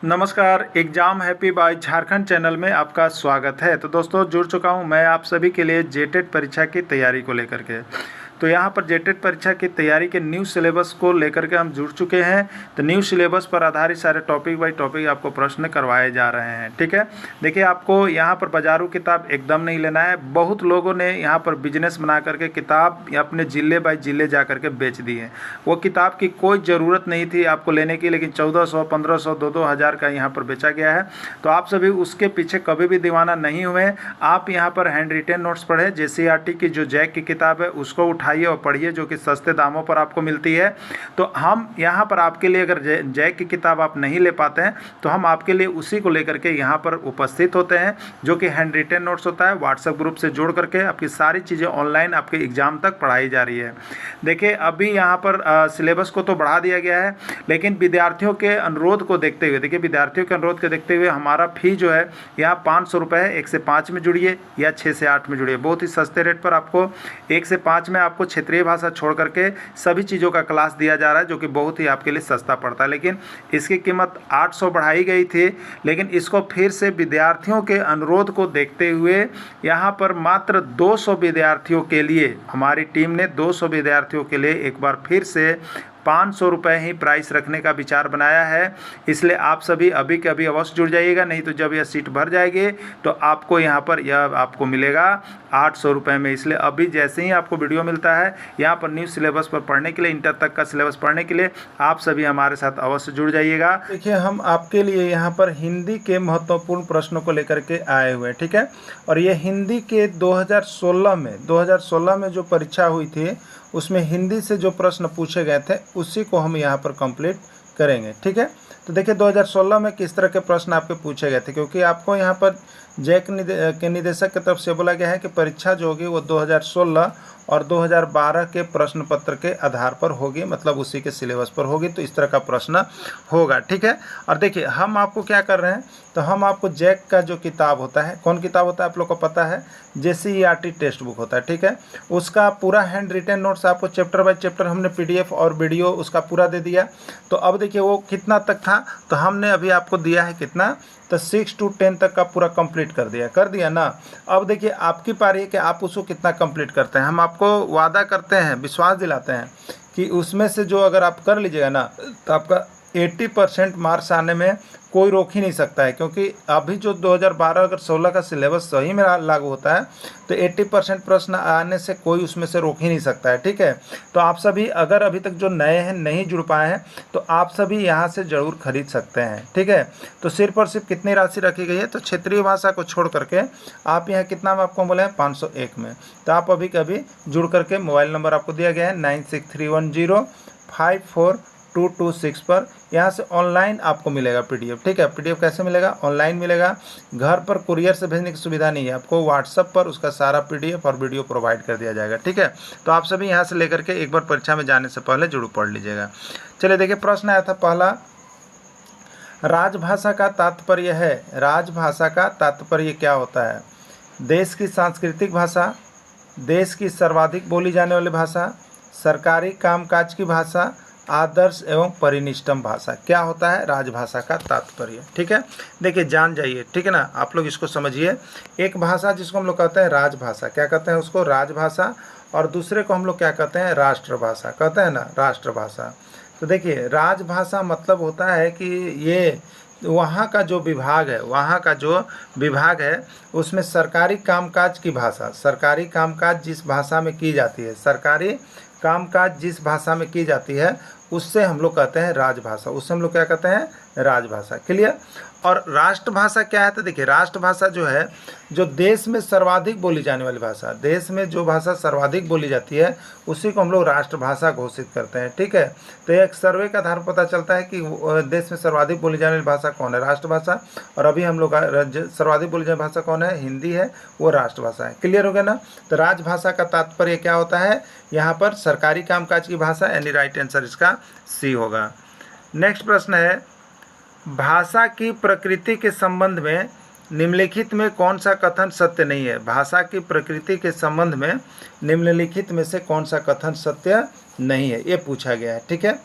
नमस्कार, exam happy by Jharkhand channel में आपका स्वागत है। तो दोस्तों जुड़ चुका हूं मैं आप सभी के लिए जेटेट परीक्षा की तैयारी को लेकर के। तो यहां पर जेटेट परीक्षा की तैयारी के न्यू सिलेबस को लेकर के हम जुड़ चुके हैं। तो न्यू सिलेबस पर आधारित सारे टॉपिक बाय टॉपिक आपको प्रश्न करवाए जा रहे हैं, ठीक है। देखिए, आपको यहां पर बाजारू किताब एकदम नहीं लेना है। बहुत लोगों ने यहां पर बिजनेस बना करके किताब अपने ज़िले बाय ज़िले जा करके बेच दी है। वो किताब की कोई ज़रूरत नहीं थी आपको लेने की, लेकिन 1400, 1500, 2-2 हज़ार का यहाँ पर बेचा गया है। तो आप सभी उसके पीछे कभी भी दीवाना नहीं हुए। आप यहाँ पर हैंड रिटेन नोट्स पढ़ें। JCERT की जो जैक की किताब है उसको उठाइए और पढ़िए, जो कि सस्ते दामों पर आपको मिलती है। तो हम यहाँ पर आपके लिए, अगर जैक की किताब आप नहीं ले पाते हैं तो हम आपके लिए उसी को लेकर के यहाँ पर उपस्थित होते हैं, जो कि हैंड रिटेन नोट्स होता है। व्हाट्सएप ग्रुप से जोड़ करके आपकी सारी चीज़ें ऑनलाइन आपके एग्ज़ाम तक पढ़ाई जा रही है। देखिए, अभी यहाँ पर सिलेबस को तो बढ़ा दिया गया है, लेकिन विद्यार्थियों के अनुरोध को देखते हुए, देखिए विद्यार्थियों के अनुरोध को देखते हुए हमारा फ़ी जो है यहाँ 500 रुपये है। 1 से 5 में जुड़िए या 6 से 8 में जुड़िए। बहुत ही सस्ते रेट पर आपको 1 से 5 में आपको क्षेत्रीय भाषा छोड़ करके सभी चीज़ों का क्लास दिया जा रहा है, जो कि बहुत ही आपके लिए सस्ता पड़ता है। लेकिन इसकी कीमत 800 बढ़ाई गई थी, लेकिन इसको फिर से विद्यार्थियों के अनुरोध को देखते हुए यहाँ पर मात्र 200 विद्यार्थियों के लिए, हमारी टीम ने 200 विद्यार्थियों के लिए एक बार फिर से 500 रुपये ही प्राइस रखने का विचार बनाया है। इसलिए आप सभी अभी के अभी अवश्य जुड़ जाइएगा, नहीं तो जब यह सीट भर जाएगी तो आपको यहाँ पर यह आपको मिलेगा 800 रुपये में। इसलिए अभी जैसे ही आपको वीडियो मिलता है यहाँ पर न्यू सिलेबस पर पढ़ने के लिए, इंटर तक का सिलेबस पढ़ने के लिए आप सभी हमारे साथ अवश्य जुड़ जाइएगा। देखिए, हम आपके लिए यहाँ पर हिंदी के महत्वपूर्ण प्रश्नों को लेकर के आए हुए हैं, ठीक है। और ये हिंदी के 2016 में जो परीक्षा हुई थी उसमें हिंदी से जो प्रश्न पूछे गए थे उसी को हम यहाँ पर कंप्लीट करेंगे, ठीक है। तो देखिए 2016 में किस तरह के प्रश्न आपके पूछे गए थे, क्योंकि आपको यहाँ पर जैक के निदेशक की तरफ से बोला गया है कि परीक्षा जो होगी वो 2016 और 2012 के प्रश्न पत्र के आधार पर होगी, मतलब उसी के सिलेबस पर होगी। तो इस तरह का प्रश्न होगा, ठीक है। और देखिए, हम आपको क्या कर रहे हैं, तो हम आपको जैक का जो किताब होता है, कौन किताब होता है आप लोग को पता है, JCERT टेक्स्ट बुक होता है, ठीक है। उसका पूरा हैंड रिटेन नोट्स आपको चैप्टर बाय चैप्टर हमने PDF और वीडियो उसका पूरा दे दिया। तो अब देखिए वो कितना तक था, तो हमने अभी आपको दिया है कितना, तो 6 to 10 तक का पूरा कंप्लीट कर दिया ना। अब देखिए आपकी पारी है कि आप उसको कितना कंप्लीट करते हैं। हम आपको वादा करते हैं, विश्वास दिलाते हैं कि उसमें से जो अगर आप कर लीजिएगा ना तो आपका 80% मार्क्स आने में कोई रोक ही नहीं सकता है। क्योंकि अभी जो 2012 अगर 16 का सिलेबस सही में लागू होता है तो 80% प्रश्न आने से कोई उसमें से रोक ही नहीं सकता है, ठीक है। तो आप सभी अगर अभी तक जो नए हैं, नहीं जुड़ पाए हैं, तो आप सभी यहाँ से ज़रूर खरीद सकते हैं, ठीक है। तो सिर्फ और सिर्फ कितनी राशि रखी गई है, तो क्षेत्रीय भाषा को छोड़ करके आप यहाँ कितना में आपको बोले हैं 501 में। तो आप अभी कभी जुड़ करके, मोबाइल नंबर आपको दिया गया है 9631054226 पर, यहाँ से ऑनलाइन आपको मिलेगा PDF, ठीक है। PDF कैसे मिलेगा, ऑनलाइन मिलेगा। घर पर कुरियर से भेजने की सुविधा नहीं है, आपको व्हाट्सएप पर उसका सारा PDF और वीडियो प्रोवाइड कर दिया जाएगा, ठीक है। तो आप सभी यहाँ से लेकर के एक बार परीक्षा में जाने से पहले जरूर पढ़ लीजिएगा। चलिए देखिए, प्रश्न आया था पहला, राजभाषा का तात्पर्य है। राजभाषा का तात्पर्य क्या होता है? देश की सांस्कृतिक भाषा, देश की सर्वाधिक बोली जाने वाली भाषा, सरकारी कामकाज की भाषा, आदर्श एवं परिनिष्ठम भाषा। क्या होता है राजभाषा का तात्पर्य, ठीक है। देखिए जान जाइए, ठीक है ना, आप लोग इसको समझिए। एक भाषा जिसको हम लोग कहते हैं राजभाषा, क्या कहते हैं उसको, राजभाषा। और दूसरे को हम लोग क्या कहते हैं, राष्ट्रभाषा कहते हैं ना, राष्ट्रभाषा। तो देखिए, राजभाषा मतलब होता है कि ये वहाँ का जो विभाग है, वहाँ का जो विभाग है उसमें सरकारी कामकाज की भाषा, सरकारी कामकाज जिस भाषा में की जाती है, सरकारी कामकाज जिस भाषा में की जाती है उससे हम लोग कहते हैं राजभाषा, उससे हम लोग क्या कहते हैं, राजभाषा। क्लियर। और राष्ट्रभाषा क्या है, तो देखिए राष्ट्रभाषा जो है, जो देश में सर्वाधिक बोली जाने वाली भाषा, देश में जो भाषा सर्वाधिक बोली जाती है उसी को हम लोग राष्ट्रभाषा घोषित करते हैं, ठीक है। तो एक सर्वे का आधार पता चलता है कि देश में सर्वाधिक बोली जाने वाली भाषा कौन है, राष्ट्रभाषा। और अभी हम लोग सर्वाधिक बोली जाने वाली भाषा कौन है, हिंदी है, वो राष्ट्रभाषा है। क्लियर हो गया ना। तो राजभाषा का तात्पर्य क्या होता है, यहाँ पर सरकारी कामकाज की भाषा, यानी राइट आंसर इसका C होगा। नेक्स्ट प्रश्न है, भाषा की प्रकृति के संबंध में निम्नलिखित में कौन सा कथन सत्य नहीं है। भाषा की प्रकृति के संबंध में निम्नलिखित में से कौन सा कथन सत्य नहीं है, ये पूछा गया है, ठीक है।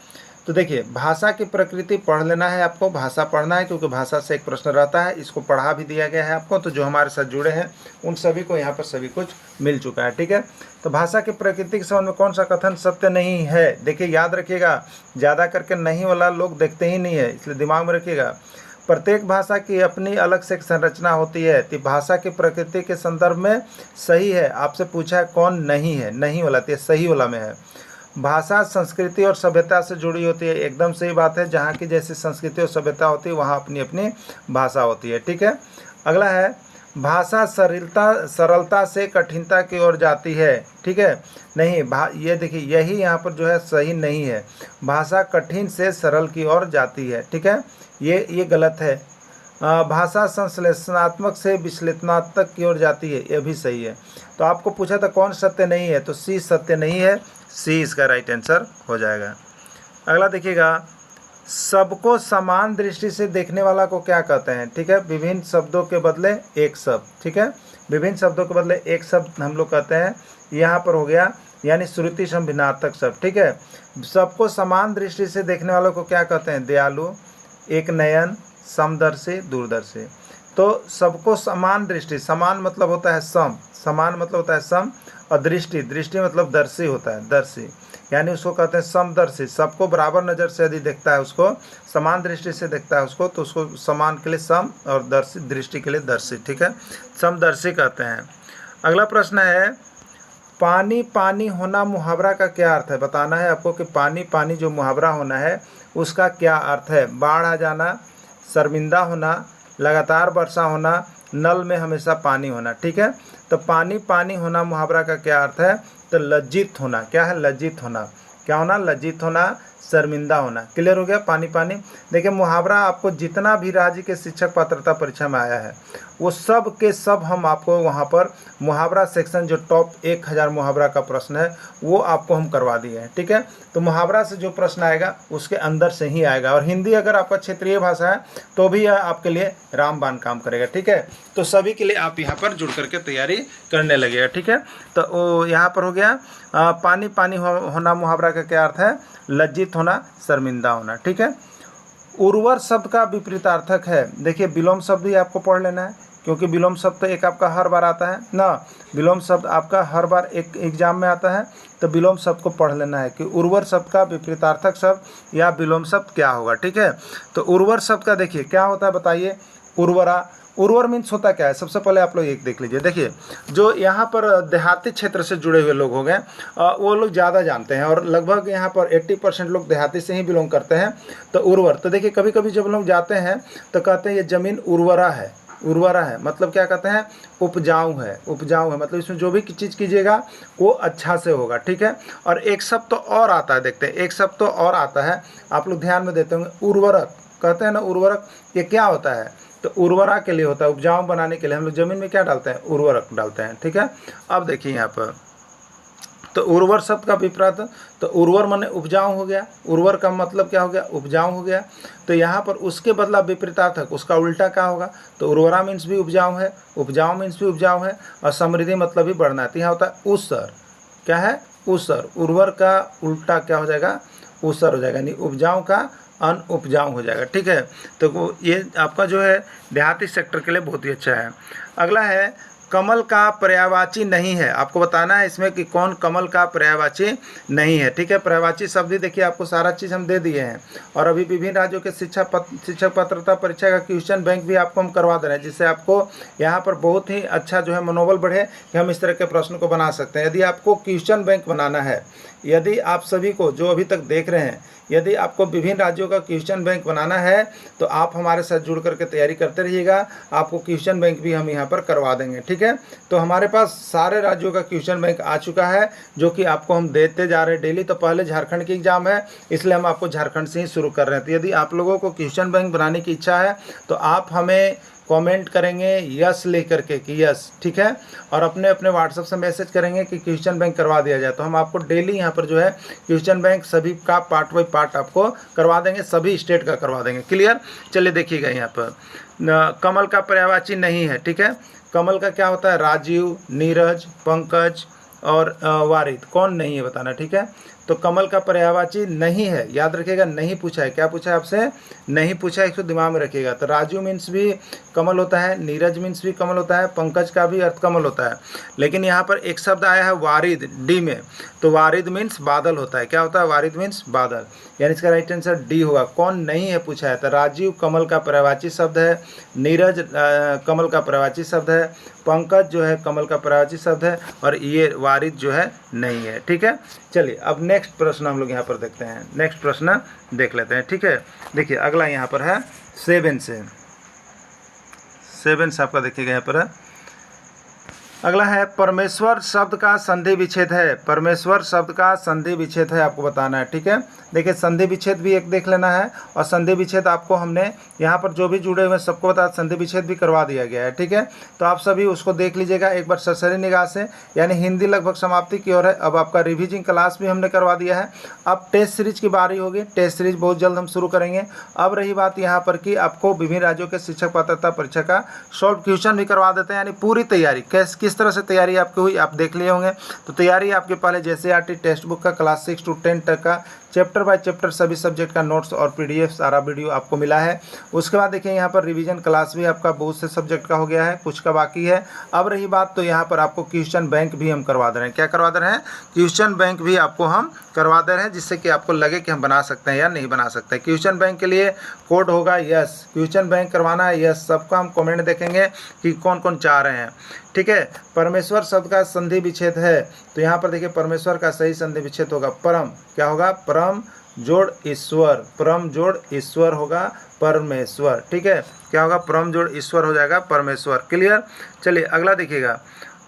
तो देखिए भाषा की प्रकृति पढ़ लेना है आपको, भाषा पढ़ना है क्योंकि भाषा से एक प्रश्न रहता है, इसको पढ़ा भी दिया गया है आपको। तो जो हमारे साथ जुड़े हैं उन सभी को यहाँ पर सभी कुछ मिल चुका है, ठीक है। तो भाषा की प्रकृति के संबंध में कौन सा कथन सत्य नहीं है? देखिए याद रखिएगा, ज़्यादा करके नहीं वाला लोग देखते ही नहीं है, इसलिए दिमाग में रखिएगा। प्रत्येक भाषा की अपनी अलग से एक संरचना होती है, तो भाषा की प्रकृति के संदर्भ में सही है। आपसे पूछा है कौन नहीं है, नहीं वाला, तो सही वाला में है। भाषा संस्कृति और सभ्यता से जुड़ी होती है, एकदम सही बात है। जहाँ की जैसी संस्कृति और सभ्यता होती है वहाँ अपनी अपनी भाषा होती है, ठीक है। अगला है भाषा सरलता से कठिनता की ओर जाती है, ठीक है। नहीं, ये देखिए यही यहाँ पर जो है सही नहीं है, भाषा कठिन से सरल की ओर जाती है, ठीक है, ये गलत है। भाषा संश्लेषणात्मक से विश्लेषणात्मक की ओर जाती है, यह भी सही है। तो आपको पूछा था कौन सत्य नहीं है, तो सी सत्य नहीं है, सी इसका राइट आंसर हो जाएगा। अगला देखिएगा, सबको समान दृष्टि से देखने वाला को क्या कहते हैं, ठीक है। विभिन्न शब्दों के बदले एक शब्द, ठीक है, विभिन्न शब्दों के बदले एक शब्द हम लोग कहते हैं, यहाँ पर हो गया यानी श्रुति सम भिन्नार्थक शब्द, ठीक है। सबको समान दृष्टि से देखने वालों को क्या कहते हैं? दयालु, एक नयन, समदर्शी, दूरदर्शी। तो सबको समान दृष्टि, समान मतलब होता है सम, समान मतलब होता है सम, और दृष्टि, दृष्टि मतलब दर्शी होता है, दर्शी, यानी उसको कहते हैं समदर्शी। सबको बराबर नज़र से यदि देखता है, उसको समान दृष्टि से देखता है उसको, तो उसको समान के लिए सम और दर्शी, दृष्टि के लिए दर्शी, ठीक है, समदर्शी कहते हैं। अगला प्रश्न है, पानी पानी होना मुहावरा का क्या अर्थ है? बताना है आपको कि पानी पानी जो मुहावरा होना है उसका क्या अर्थ है। बाढ़ आ जाना, शर्मिंदा होना, लगातार वर्षा होना, नल में हमेशा पानी होना, ठीक है। तो पानी पानी होना मुहावरा का क्या अर्थ है? तो लज्जित होना। क्या है? लज्जित होना। क्या होना? लज्जित होना, शर्मिंदा होना। क्लियर हो गया? पानी पानी। देखिए मुहावरा आपको जितना भी राज्य के शिक्षक पात्रता परीक्षा में आया है वो सब के सब हम आपको वहाँ पर मुहावरा सेक्शन जो टॉप 1000 मुहावरा का प्रश्न है वो आपको हम करवा दिए हैं, ठीक है। तो मुहावरा से जो प्रश्न आएगा उसके अंदर से ही आएगा, और हिंदी अगर आपका क्षेत्रीय भाषा है तो भी यह आपके लिए रामबाण काम करेगा, ठीक है। तो सभी के लिए आप यहाँ पर जुड़ करके तैयारी करने लगेगा, ठीक है। तो यहाँ पर हो गया पानी पानी होना मुहावरा का क्या अर्थ है? लज्जित होना, शर्मिंदा होना, ठीक है। उर्वर शब्द का विपरीतार्थक है। देखिए विलोम शब्द ही आपको पढ़ लेना है, क्योंकि विलोम शब्द तो एक आपका हर बार आता है ना, विलोम शब्द आपका हर बार एक एग्जाम में आता है, तो विलोम शब्द को पढ़ लेना है कि उर्वर शब्द का विपरीतार्थक शब्द या विलोम शब्द क्या होगा, ठीक है। तो उर्वर शब्द का देखिए क्या होता है, बताइए। उर्वरा, उर्वर मीन्स होता क्या है? सबसे पहले आप लोग एक देख लीजिए। देखिए जो यहाँ पर देहाती क्षेत्र से जुड़े हुए लोग हो गए वो लोग ज़्यादा जानते हैं, और लगभग यहाँ पर 80% लोग देहाती से ही बिलोंग करते हैं। तो उर्वर, तो देखिए कभी कभी जब लोग जाते हैं तो कहते हैं ये ज़मीन उर्वरा है, उर्वरा है मतलब क्या कहते हैं? उपजाऊ है, उपजाऊ है मतलब इसमें जो भी चीज़ कीजिएगा वो अच्छा से होगा, ठीक है। और एक शब्द तो और आता है, देखते हैं, एक शब्द तो और आता है, आप लोग ध्यान में देते होंगे, उर्वरक कहते हैं ना, उर्वरक। ये क्या होता है? तो उर्वरा के लिए होता है, उपजाऊ बनाने के लिए हम लोग ज़मीन में क्या डालते हैं? उर्वरक डालते हैं, ठीक है। अब देखिए यहाँ पर तो उर्वर शब्द का विपरीत, तो उर्वर माने उपजाऊ हो गया, उर्वर का मतलब क्या हो गया? उपजाऊ हो गया। तो यहाँ पर उसके बदला विपरीतार्थक उसका उल्टा क्या होगा? तो उर्वरा मीन्स भी उपजाऊ है, उपजाऊ मीन्स भी उपजाऊ है, और समृद्धि मतलब भी बढ़ना है। तो यहाँ होता है उसर। क्या है? उसर। उर्वर का उल्टा क्या हो जाएगा? उसर हो जाएगा, यानी उपजाऊ का अनउपजाऊ हो जाएगा, ठीक है। तो ये आपका जो है देहाती सेक्टर के लिए बहुत ही अच्छा है। अगला है कमल का पर्यायवाची नहीं है। आपको बताना है इसमें कि कौन कमल का पर्यायवाची नहीं है, ठीक है। पर्यायवाची शब्द ही देखिए आपको सारा चीज़ हम दे दिए हैं, और अभी विभिन्न राज्यों के शिक्षक पात्रता परीक्षा का क्वेश्चन बैंक भी आपको हम करवा दे रहे हैं, जिससे आपको यहाँ पर बहुत ही अच्छा जो है मनोबल बढ़े कि हम इस तरह के प्रश्न को बना सकते हैं। यदि आपको क्वेश्चन बैंक बनाना है, यदि आप सभी को जो अभी तक देख रहे हैं, यदि आपको विभिन्न राज्यों का क्वेश्चन बैंक बनाना है तो आप हमारे साथ जुड़ करके तैयारी करते रहिएगा, आपको क्वेश्चन बैंक भी हम यहाँ पर करवा देंगे, ठीक है। तो हमारे पास सारे राज्यों का क्वेश्चन बैंक आ चुका है जो कि आपको हम देते जा रहे हैं डेली। तो पहले झारखंड की एग्जाम है, इसलिए हम आपको झारखंड से ही शुरू कर रहे हैं। तो यदि आप लोगों को क्वेश्चन बैंक बनाने की इच्छा है तो आप हमें कमेंट करेंगे यस लिख करके कि यस, ठीक है, और अपने अपने व्हाट्सएप से मैसेज करेंगे कि क्वेश्चन बैंक करवा दिया जाए। तो हम आपको डेली यहाँ पर जो है क्वेश्चन बैंक सभी का पार्ट बाई पार्ट आपको करवा देंगे, सभी स्टेट का करवा देंगे। क्लियर? चलिए देखिएगा यहाँ पर कमल का पर्यायवाची नहीं है, ठीक है। कमल का क्या होता है? राजीव, नीरज, पंकज और वारिद। कौन नहीं है बताना, ठीक है। तो कमल का पर्यायवाची नहीं है, याद रखिएगा, नहीं पूछा है। क्या पूछा है आपसे? नहीं पूछा है, इसको दिमाग में रखिएगा। तो राजू मीन्स भी कमल होता है, नीरज मीन्स भी कमल होता है, पंकज का भी अर्थ कमल होता है। लेकिन यहाँ पर एक शब्द आया है वारिद, डी में, तो वारिद मीन्स बादल होता है। क्या होता है? वारिद मीन्स बादल, यानी इसका राइट आंसर डी होगा। कौन नहीं है पूछा है, तो राजीव कमल का पर्यायवाची शब्द है, नीरज कमल का पर्यायवाची शब्द है, पंकज जो है कमल का पर्यायवाची शब्द है, और ये वारिद जो है नहीं है। ठीक है, चलिए अब नेक्स्ट प्रश्न हम लोग यहाँ पर देखते हैं। नेक्स्ट प्रश्न देख लेते हैं। ठीक है, देखिए अगला यहाँ पर है 7 से आपका देखिएगा यहाँ पर है। अगला है परमेश्वर शब्द का संधि विच्छेद है। परमेश्वर शब्द का संधि विच्छेद है, आपको बताना है। ठीक है, देखिए संधि विच्छेद भी एक देख लेना है, और संधि विच्छेद आपको हमने यहाँ पर जो भी जुड़े हुए सबको बता संधि विच्छेद भी करवा दिया गया है। ठीक है, तो आप सभी उसको देख लीजिएगा एक बार सरसरी निगाह से। यानी हिंदी लगभग समाप्ति की ओर है। अब आपका रिविजन क्लास भी हमने करवा दिया है। अब टेस्ट सीरीज की बारी होगी, टेस्ट सीरीज बहुत जल्द हम शुरू करेंगे। अब रही बात यहाँ पर कि आपको विभिन्न राज्यों के शिक्षक पात्रता परीक्षा का शॉर्ट क्वेश्चन भी करवा देते हैं, यानी पूरी तैयारी किस तरह से तैयारी आपकी हुई आप देख लिए होंगे। तो तैयारी आपके पहले JCERT टेक्स्ट बुक का क्लास 6 to 10 तक का चैप्टर बाय चैप्टर सभी सब्जेक्ट का नोट्स और PDF सारा वीडियो आपको मिला है। उसके बाद देखिए यहाँ पर रिवीजन क्लास भी आपका बहुत से सब्जेक्ट का हो गया है, कुछ का बाकी है। अब रही बात तो यहाँ पर आपको क्वेश्चन बैंक भी हम करवा दे रहे हैं। क्या करवा दे रहे हैं? क्वेश्चन बैंक भी आपको हम करवा दे रहे हैं, जिससे कि आपको लगे कि हम बना सकते हैं या नहीं बना सकते। क्वेश्चन बैंक के लिए कोड होगा यस, क्वेश्चन बैंक करवाना है यस। सबका हम कमेंट देखेंगे कि कौन कौन चाह रहे हैं। ठीक है, परमेश्वर शब्द का संधि विच्छेद है, तो यहाँ पर देखिए परमेश्वर का सही संधि विच्छेद होगा परम। क्या होगा? परम जोड़ ईश्वर, परम जोड़ ईश्वर होगा परमेश्वर। ठीक है, क्या होगा? परम जोड़ ईश्वर हो जाएगा परमेश्वर। क्लियर? चलिए अगला देखिएगा,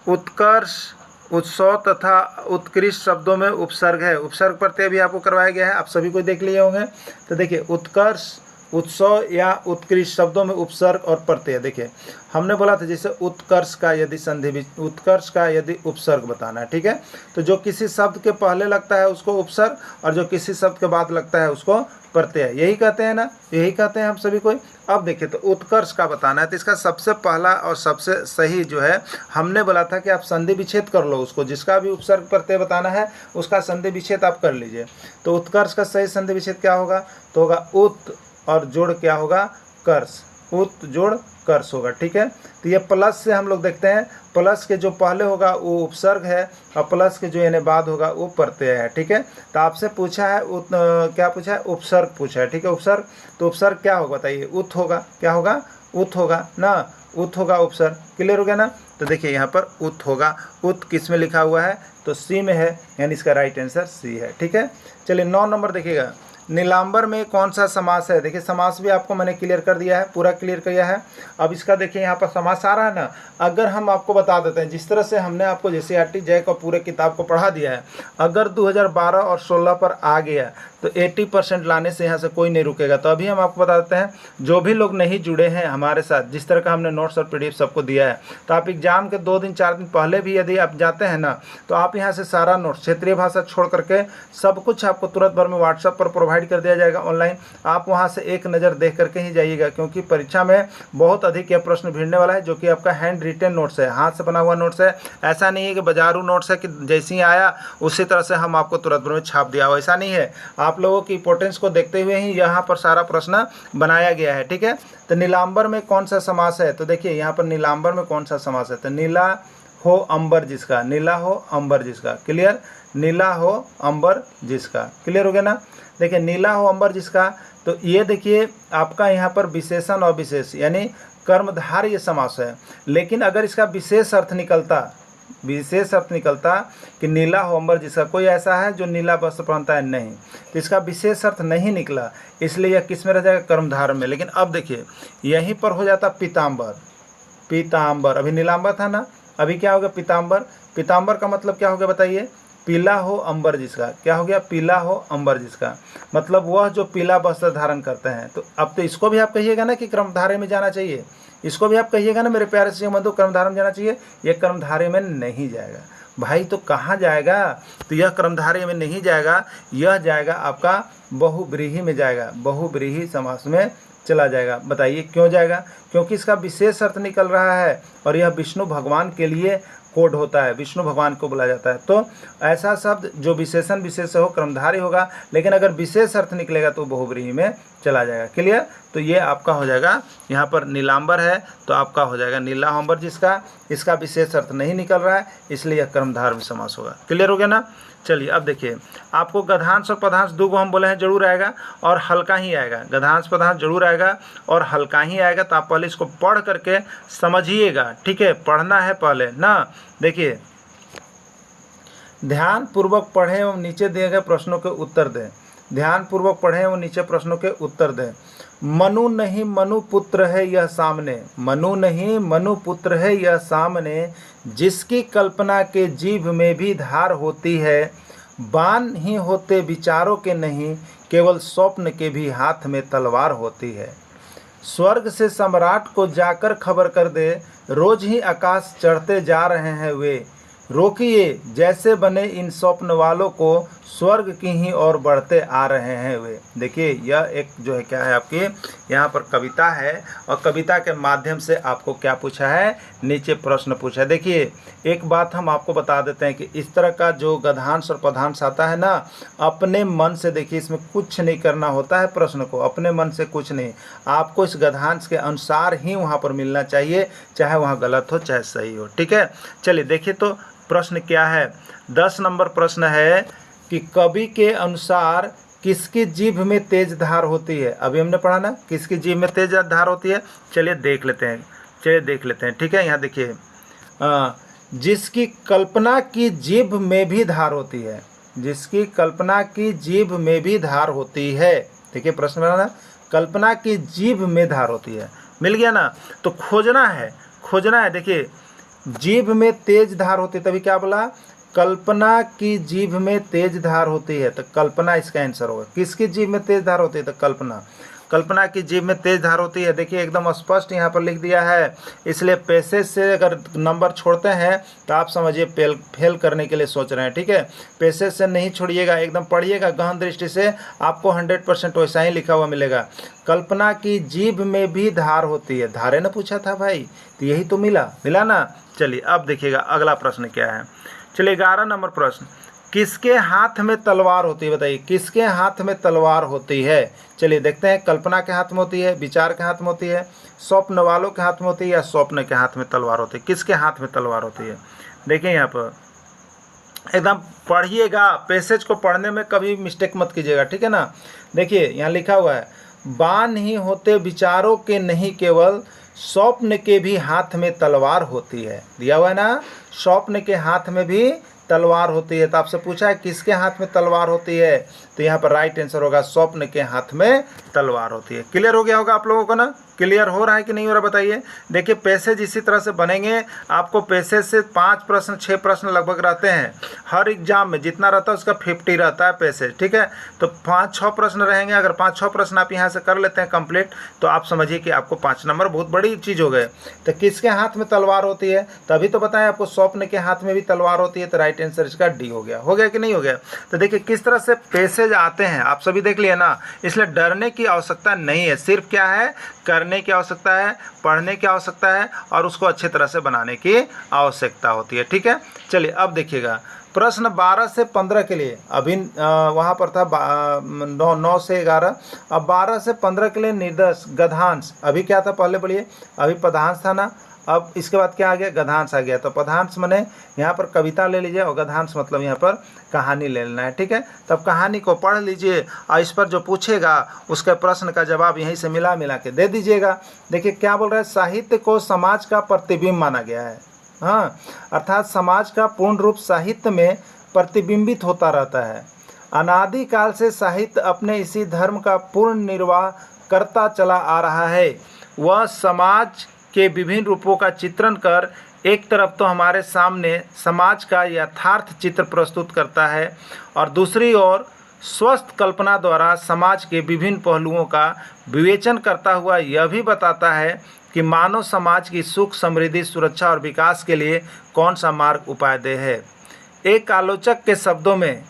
उत्कर्ष, उत्सव तथा उत्कृष्ट शब्दों में उपसर्ग है। उपसर्ग प्रत्यय भी आपको करवाया गया है, आप सभी को देख लिए होंगे। तो देखिए उत्कर्ष, उत्सव या उत्कृष्ट शब्दों में उपसर्ग और प्रत्यय। देखिए हमने बोला था जैसे उत्कर्ष का यदि संधि, उत्कर्ष का यदि उपसर्ग बताना है। ठीक है, तो जो किसी शब्द के पहले लगता है उसको उपसर्ग, और जो किसी शब्द के बाद लगता है उसको प्रत्यय। यही कहते हैं ना, यही कहते हैं हम सभी को। अब देखिए तो उत्कर्ष का बताना है, तो इसका सबसे पहला और सबसे सही जो है, हमने बोला था कि आप संधि विच्छेद कर लो उसको, जिसका भी उपसर्ग प्रत्यय बताना है उसका संधि विच्छेद आप कर लीजिए। तो उत्कर्ष का सही संधि विच्छेद क्या होगा? तो होगा उत और जोड़ क्या होगा? कर्ष, उत जोड़ कर्ष होगा। ठीक है, तो ये प्लस से हम लोग देखते हैं, प्लस के जो पहले होगा वो उपसर्ग है, और प्लस के जो यानी बाद होगा वो प्रत्यय है। ठीक है, तो आपसे पूछा है क्या पूछा है? उपसर्ग पूछा है। ठीक है, उपसर्ग, तो उपसर्ग क्या होगा बताइए? उत होगा। क्या होगा? उत होगा ना, उत होगा उपसर्ग। क्लियर हो गया ना? तो देखिए यहाँ पर उत होगा। उत किस में लिखा हुआ है? तो सी में है, यानी इसका राइट आंसर सी है। ठीक है, चलिए 9 नंबर देखिएगा, नीलांबर में कौन सा समास है? देखिए समास भी आपको मैंने क्लियर कर दिया है, पूरा क्लियर किया है। अब इसका देखिए यहाँ पर समास आ रहा है ना, अगर हम आपको बता देते हैं जिस तरह से हमने आपको JCERT जय को पूरे किताब को पढ़ा दिया है, अगर 2012 और 16 पर आ गया तो 80% लाने से यहाँ से कोई नहीं रुकेगा। तो अभी हम आपको बता देते हैं, जो भी लोग नहीं जुड़े हैं हमारे साथ, जिस तरह का हमने नोट्स और PDF सबको दिया है, तो आप एग्जाम के 2 दिन 4 दिन पहले भी यदि आप जाते हैं ना, तो आप यहाँ से सारा नोट्स क्षेत्रीय भाषा छोड़ करके सब कुछ आपको तुरंत भर में व्हाट्सएप पर प्रोवाइड कर दिया जाएगा ऑनलाइन। आप वहाँ से एक नज़र देख करके ही जाइएगा, क्योंकि परीक्षा में बहुत अधिक यह प्रश्न भिड़ने वाला है, जो कि आपका हैंड रिटेन नोट्स है, हाथ से बना हुआ नोट्स है। ऐसा नहीं है कि बाजारू नोट्स है कि जैसे ही आया उसी तरह से हम आपको तुरंत भर में छाप दिया हो, ऐसा नहीं है। आप लोगों की इंपॉर्टेंस को देखते हुए ही यहाँ पर सारा प्रश्न बनाया गया है। ठीक है, तो नीलांबर में कौन सा समास है? तो देखिए यहाँ पर नीलांबर में कौन सा समास है? तो नीला हो अंबर जिसका, नीला हो अंबर जिसका। क्लियर? नीला हो अंबर जिसका। क्लियर हो गया ना? देखिए नीला हो अंबर जिसका, तो ये देखिए आपका यहाँ पर विशेषण और विशेष यानी कर्मधारय समास है। लेकिन अगर इसका विशेष अर्थ निकलता कि नीला हो अंबर जिसका, कोई ऐसा है जो नीला वस्त्र पहनता है? नहीं, तो इसका विशेष अर्थ नहीं निकला, इसलिए यह किस में रह जाएगा? कर्मधारय में। लेकिन अब देखिए यहीं पर हो जाता पीताम्बर, पीताम्बर। अभी नीलांबर था ना, अभी क्या हो गया? पीताम्बर। पीताम्बर का मतलब क्या हो गया बताइए? पीला हो अंबर जिसका। क्या हो गया? पीला हो अंबर जिसका, मतलब वह जो पीला वस्त्र धारण करते हैं। तो अब तो इसको भी आप कहिएगा ना कि कर्मधारय में जाना चाहिए, इसको भी आप कहिएगा ना मेरे प्यारे से बंधु कर्मधारय में जाना चाहिए। यह कर्मधारय में नहीं जाएगा भाई, तो कहाँ जाएगा? तो यह कर्मधारय में नहीं जाएगा, यह जाएगा आपका बहुव्रीहि में जाएगा, बहुव्रीहि समास में चला जाएगा। बताइए क्यों जाएगा? क्योंकि इसका विशेष अर्थ निकल रहा है, और यह विष्णु भगवान के लिए कोड होता है, विष्णु भगवान को बोला जाता है। तो ऐसा शब्द जो विशेषण विशेष हो क्रमधारी होगा, लेकिन अगर विशेष अर्थ निकलेगा तो बहुव्रीहि में चला जाएगा। क्लियर? तो ये आपका हो जाएगा, यहाँ पर नीलांबर है तो आपका हो जाएगा नीलांबर, जिसका इसका विशेष अर्थ नहीं निकल रहा है, इसलिए यह कर्मधारय समास होगा। क्लियर हो गया ना? चलिए अब देखिए, आपको गधांश और पदांश दो को हम बोले हैं जरूर आएगा और हल्का ही आएगा। गधांश पदांश जरूर आएगा और हल्का ही आएगा। तो आप पहले इसको पढ़ करके समझिएगा, ठीक है? पढ़ना है पहले ना। देखिए, ध्यान पूर्वक पढ़ें एवं नीचे दिए गए प्रश्नों के उत्तर दें। ध्यान पूर्वक पढ़ें एवं नीचे प्रश्नों के उत्तर दें। मनु नहीं मनु पुत्र है यह सामने, मनु नहीं मनु पुत्र है यह सामने, जिसकी कल्पना के जीभ में भी धार होती है। बाण ही होते विचारों के नहीं, केवल स्वप्न के भी हाथ में तलवार होती है। स्वर्ग से सम्राट को जाकर खबर कर दे, रोज ही आकाश चढ़ते जा रहे हैं वे। रोकिए जैसे बने इन स्वप्न वालों को, स्वर्ग की ही ओर बढ़ते आ रहे हैं वे। देखिए, यह एक जो है क्या है आपकी यहाँ पर कविता है और कविता के माध्यम से आपको क्या पूछा है, नीचे प्रश्न पूछा है। देखिए, एक बात हम आपको बता देते हैं कि इस तरह का जो गधांश और पदांश आता है ना, अपने मन से, देखिए इसमें कुछ नहीं करना होता है, प्रश्न को अपने मन से कुछ नहीं, आपको इस गधांश के अनुसार ही वहाँ पर मिलना चाहिए, चाहे वहाँ गलत हो चाहे सही हो। ठीक है, चलिए देखिए तो प्रश्न क्या है। 10 नंबर प्रश्न है कि कवि के अनुसार किसकी जीभ में तेज धार होती है। अभी हमने पढ़ा ना, किसकी जीभ में तेज धार होती है। चलिए देख लेते हैं, ठीक है। यहाँ देखिए, जिसकी कल्पना की जीभ में भी धार होती है, जिसकी कल्पना की जीभ में भी धार होती है। देखिए प्रश्न बना ना, कल्पना की जीभ में धार होती है, मिल गया ना। तो खोजना है। देखिए, जीभ में तेज धार होती है, तभी क्या बोला, कल्पना की जीभ में तेज धार होती है, तो कल्पना इसका आंसर होगा। किसकी जीभ में तेज धार होती है, तो कल्पना की जीभ में तेज धार होती है। देखिए एकदम स्पष्ट यहाँ पर लिख दिया है, इसलिए पैसेज से अगर नंबर छोड़ते हैं तो आप समझिए फेल करने के लिए सोच रहे हैं। ठीक है, पैसेज से नहीं छोड़िएगा, एकदम पढ़िएगा गहन दृष्टि से, आपको 100% वैसा ही लिखा हुआ मिलेगा। कल्पना की जीभ में भी धार होती है, धारे ने पूछा था भाई, तो यही तो मिला ना। चलिए अब देखिएगा अगला प्रश्न क्या है। चलिए 11 नंबर प्रश्न, किसके हाथ में तलवार होती है, बताइए किसके हाथ में तलवार होती है। चलिए देखते हैं, कल्पना के हाथ में होती है, विचार के हाथ में होती है, स्वप्न वालों के हाथ में होती है, या स्वप्न के हाथ में तलवार होती है। किसके हाथ में तलवार होती है, देखिए यहाँ पर एकदम पढ़िएगा, पैसेज को पढ़ने में कभी मिस्टेक मत कीजिएगा, ठीक है ना। देखिए यहाँ लिखा हुआ है, बाण ही होते विचारों के नहीं, केवल स्वप्न के भी हाथ में तलवार होती है। दिया हुआ है ना, स्वप्न के हाथ में भी तलवार होती है। तो आपसे पूछा है किसके हाथ में तलवार होती है, तो यहाँ पर राइट आंसर होगा स्वप्न के हाथ में तलवार होती है। क्लियर हो गया होगा आप लोगों को ना, क्लियर हो रहा है कि नहीं हो रहा बताइए। देखिए पैसेज इसी तरह से बनेंगे, आपको पैसेज से 5 प्रश्न 6 प्रश्न लगभग रहते हैं हर एग्जाम में, जितना रहता है उसका 50 रहता है पैसेज। ठीक है, तो 5-6 प्रश्न रहेंगे, अगर 5-6 प्रश्न आप यहाँ से कर लेते हैं कंप्लीट, तो आप समझिए कि आपको 5 नंबर बहुत बड़ी चीज़ हो गए। तो किसके हाथ में तलवार होती है, तभी तो बताएं आपको स्वप्न के हाथ में भी तलवार होती है, तो राइट आंसर इसका डी हो गया कि नहीं हो गया। तो देखिए किस तरह से पैसेज आते हैं, आप सभी देख लिए ना, इसलिए डरने की आवश्यकता नहीं है, सिर्फ क्या है, करने की आवश्यकता है, पढ़ने की आवश्यकता है और उसको अच्छे तरह से बनाने की आवश्यकता होती है। ठीक है, चलिए अब देखिएगा प्रश्न 12 से 15 के लिए, अभी वहाँ पर था 9 से 11, अब 12 से 15 के लिए निर्देश गधांश। अभी क्या था पहले बोलिए, अभी पदांश था ना, अब इसके बाद क्या आ गया, गधांश आ गया। तो पदांश माने यहाँ पर कविता ले लीजिए और गधांश मतलब यहाँ पर कहानी ले लेना है। ठीक है, तब कहानी को पढ़ लीजिए और इस पर जो पूछेगा उसके प्रश्न का जवाब यहीं से मिला के दे दीजिएगा। देखिए क्या बोल रहा है, साहित्य को समाज का प्रतिबिंब माना गया है। हाँ, अर्थात समाज का पूर्ण रूप साहित्य में प्रतिबिंबित होता रहता है। अनादिकाल से साहित्य अपने इसी धर्म का पूर्ण निर्वाह करता चला आ रहा है। वह समाज के विभिन्न रूपों का चित्रण कर एक तरफ तो हमारे सामने समाज का यथार्थ चित्र प्रस्तुत करता है और दूसरी ओर स्वस्थ कल्पना द्वारा समाज के विभिन्न पहलुओं का विवेचन करता हुआ यह भी बताता है कि मानव समाज की सुख समृद्धि सुरक्षा और विकास के लिए कौन सा मार्ग उपादेय है। एक आलोचक के शब्दों में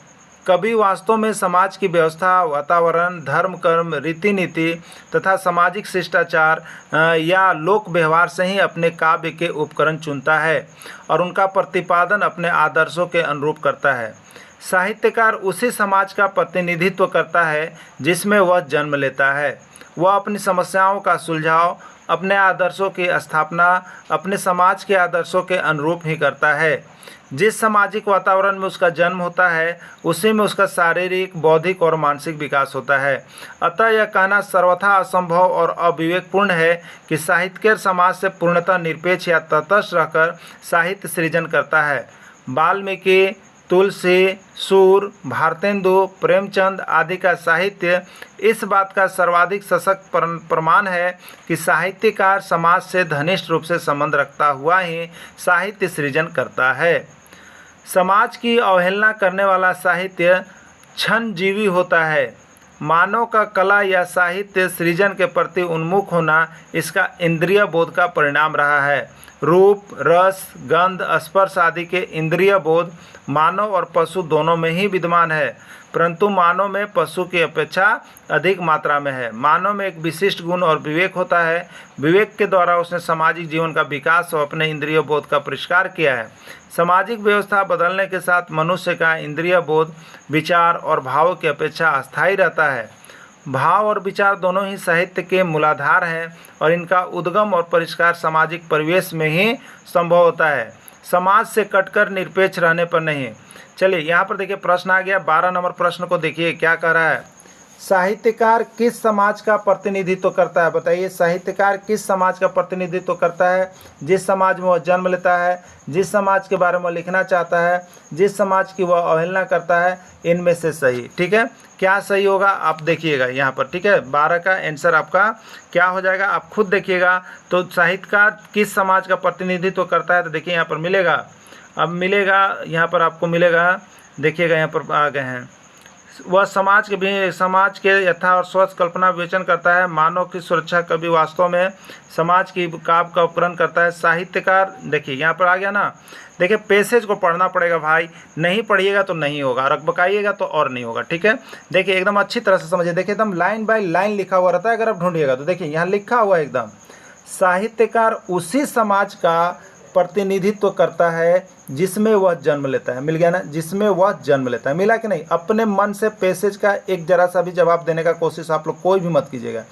कवि वास्तव में समाज की व्यवस्था, वातावरण, धर्म, कर्म, रीति नीति तथा सामाजिक शिष्टाचार या लोक व्यवहार से ही अपने काव्य के उपकरण चुनता है और उनका प्रतिपादन अपने आदर्शों के अनुरूप करता है। साहित्यकार उसी समाज का प्रतिनिधित्व करता है जिसमें वह जन्म लेता है। वह अपनी समस्याओं का सुलझाव अपने आदर्शों की स्थापना अपने समाज के आदर्शों के अनुरूप ही करता है। जिस सामाजिक वातावरण में उसका जन्म होता है उसी में उसका शारीरिक, बौद्धिक और मानसिक विकास होता है। अतः यह कहना सर्वथा असंभव और अविवेकपूर्ण है कि साहित्यकार समाज से पूर्णतः निरपेक्ष या तटस्थ रहकर साहित्य सृजन करता है। वाल्मीकि, तुलसी, सूर, भारतेंदु, प्रेमचंद आदि का साहित्य इस बात का सर्वाधिक सशक्त प्रमाण है कि साहित्यकार समाज से घनिष्ठ रूप से संबंध रखता हुआ ही साहित्य सृजन करता है। समाज की अवहेलना करने वाला साहित्य क्षणजीवी होता है। मानव का कला या साहित्य सृजन के प्रति उन्मुख होना इसका इंद्रिय बोध का परिणाम रहा है। रूप, रस, गंध, स्पर्श आदि के इंद्रिय बोध मानव और पशु दोनों में ही विद्यमान है, परंतु मानव में पशु की अपेक्षा अधिक मात्रा में है। मानव में एक विशिष्ट गुण और विवेक होता है। विवेक के द्वारा उसने सामाजिक जीवन का विकास और अपने इंद्रिय बोध का परिष्कार किया है। सामाजिक व्यवस्था बदलने के साथ मनुष्य का इंद्रिय बोध विचार और भावों की अपेक्षा अस्थायी रहता है। भाव और विचार दोनों ही साहित्य के मूलाधार हैं और इनका उद्गम और परिष्कार सामाजिक परिवेश में ही संभव होता है, समाज से कटकर निरपेक्ष रहने पर नहीं। चलिए यहाँ पर देखिए प्रश्न आ गया। 12 नंबर प्रश्न को देखिए क्या कह रहा है। साहित्यकार किस समाज का प्रतिनिधित्व करता है? बताइए, साहित्यकार किस समाज का प्रतिनिधित्व करता है? जिस समाज में वह जन्म लेता है, जिस समाज के बारे में वह लिखना चाहता है, जिस समाज की वह अवहेलना करता है, इनमें से सही। ठीक है, क्या सही होगा आप देखिएगा यहाँ पर। ठीक है, 12 का आंसर आपका क्या हो जाएगा आप खुद देखिएगा। तो साहित्यकार किस समाज का प्रतिनिधित्व करता है, तो देखिए यहाँ पर मिलेगा। अब मिलेगा यहाँ पर आपको मिलेगा, देखिएगा यहाँ पर आ गए हैं। वह समाज के यथा और स्वच्छ कल्पना विवेचन करता है। मानव की सुरक्षा कवि वास्तव में समाज की काव्य का उपकरण करता है। साहित्यकार, देखिए यहाँ पर आ गया ना। देखिए पैसेज को पढ़ना पड़ेगा भाई, नहीं पढ़िएगा तो नहीं होगा, रकबकाइएगा तो और नहीं होगा। ठीक है, देखिए एकदम अच्छी तरह से समझिए। देखिए एकदम लाइन बाय लाइन लिखा हुआ रहता है, अगर आप ढूंढिएगा तो देखिए यहाँ लिखा हुआ है एकदम। साहित्यकार उसी समाज का प्रतिनिधित्व करता है जिसमें वह जन्म लेता है। मिल गया ना, जिसमें वह जन्म लेता है। मिला कि नहीं? अपने मन से पैसेज का एक जरा सा भी जवाब देने का कोशिश आप लोग कोई भी मत कीजिएगा,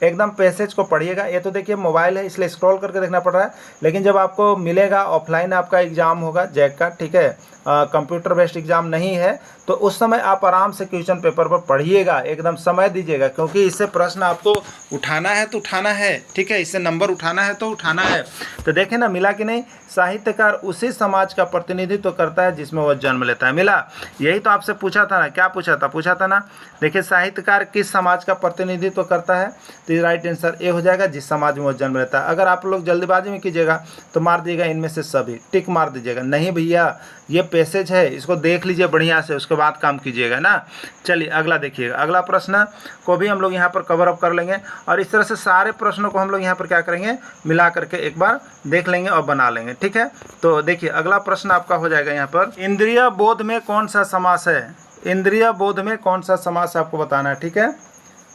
एकदम पैसेज को पढ़िएगा। ये तो देखिए मोबाइल है इसलिए स्क्रॉल करके देखना पड़ रहा है, लेकिन जब आपको मिलेगा ऑफलाइन आपका एग्जाम होगा जैक का, ठीक है, कंप्यूटर बेस्ड एग्जाम नहीं है, तो उस समय आप आराम से क्वेश्चन पेपर पर पढ़िएगा, एकदम समय दीजिएगा, क्योंकि इससे प्रश्न आपको उठाना है तो उठाना है। ठीक है, इससे नंबर उठाना है तो उठाना है। तो देखें ना, मिला कि नहीं? साहित्यकार उसी समाज का प्रतिनिधित्व करता है जिसमें वह जन्म लेता है। मिला? यही तो आपसे पूछा था ना, क्या पूछा था ना। देखिए साहित्यकार किस समाज का प्रतिनिधित्व करता है, तो राइट आंसर ए हो जाएगा, जिस समाज में वह जन्म लेता है। अगर आप लोग जल्दबाजी में कीजिएगा तो मार दीजिएगा इनमें से सभी, टिक मार दीजिएगा। नहीं भैया, ये पैसेज है, इसको देख लीजिए बढ़िया से, उसके बाद काम कीजिएगा ना। चलिए अगला देखिएगा। अगला प्रश्न को भी हम लोग यहाँ पर कवर अप कर लेंगे और इस तरह से सारे प्रश्नों को हम लोग यहाँ पर क्या करेंगे, मिला करके एक बार देख लेंगे और बना लेंगे। ठीक है, तो देखिए अगला प्रश्न आपका हो जाएगा यहाँ पर, इंद्रिय बोध में कौन सा समास है? इंद्रिय बोध में कौन सा समास आपको बताना है। ठीक है,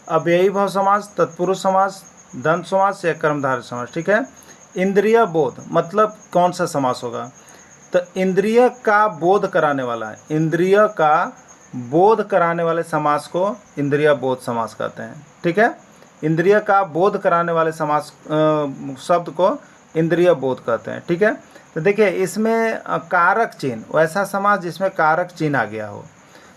अव्ययी भाव समास, तत्पुरुष समास, द्वंद्व समास या कर्मधारय समास। ठीक है, इंद्रिय बोध मतलब कौन सा समास होगा? तो इंद्रिय का बोध कराने वाला है, इंद्रिय का बोध कराने वाले समास को इंद्रिय बोध समास कहते हैं। ठीक है, इंद्रिय का बोध कराने वाले समास शब्द को इंद्रिय बोध कहते हैं। ठीक है, तो देखिए इसमें कारक चिन्ह, वैसा समास जिसमें कारक चिन्ह आ गया हो,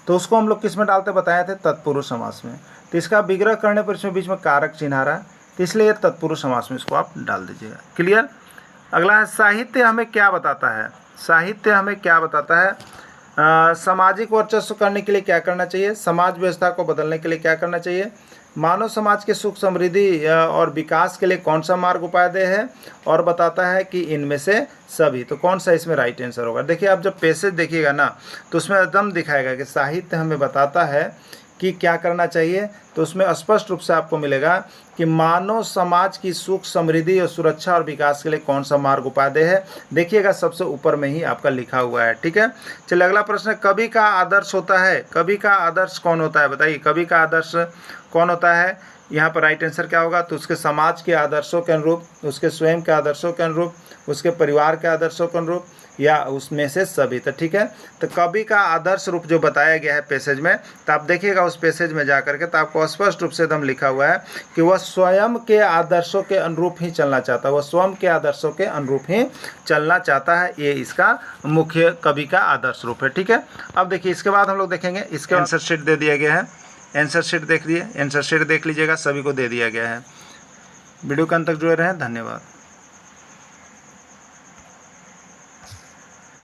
तो उसको हम लोग किस में डालते बताए थे, तत्पुरुष समास में। तो इसका विग्रह करने पर इसमें बीच में कारक चिन्ह आ रहा है, तो इसलिए तत्पुरुष समास में इसको आप डाल दीजिएगा। क्लियर? अगला है, साहित्य हमें क्या बताता है? साहित्य हमें क्या बताता है? सामाजिक वर्चस्व करने के लिए क्या करना चाहिए? समाज व्यवस्था को बदलने के लिए क्या करना चाहिए? मानव समाज के सुख समृद्धि और विकास के लिए कौन सा मार्ग उपादेय है? और बताता है कि इनमें से सभी। तो कौन सा इसमें राइट आंसर होगा? देखिए आप जब पैसेज देखिएगा ना, तो उसमें एकदम दिखाएगा कि साहित्य हमें बताता है कि क्या करना चाहिए, तो उसमें स्पष्ट रूप से आपको मिलेगा कि मानव समाज की सुख समृद्धि और सुरक्षा और विकास के लिए कौन सा मार्ग उपादेय है। देखिएगा सबसे ऊपर में ही आपका लिखा हुआ है। ठीक है, चलिए अगला प्रश्न है, कवि का आदर्श होता है। कवि का आदर्श कौन होता है, बताइए कवि का आदर्श कौन होता है। यहाँ पर राइट आंसर क्या होगा, तो उसके समाज के आदर्शों के अनुरूप, उसके स्वयं के आदर्शों के अनुरूप, उसके परिवार के आदर्शों के अनुरूप, या उसमें से सभी। तो ठीक है, तो कवि का आदर्श रूप जो बताया गया है पैसेज में, तो आप देखिएगा उस पैसेज में जा करके, तो आपको स्पष्ट रूप से एकदम लिखा हुआ है कि वह स्वयं के आदर्शों के अनुरूप ही चलना चाहता है, वह स्वयं के आदर्शों के अनुरूप ही चलना चाहता है। ये इसका मुख्य कवि का आदर्श रूप है। ठीक है, अब देखिए इसके बाद हम लोग देखेंगे, इसके आंसर शीट दे दिया गया है। आंसर शीट देख लीजिए, आंसर शीट देख लीजिएगा, सभी को दे दिया गया है। वीडियो के अंत तक जुड़े रहें, धन्यवाद।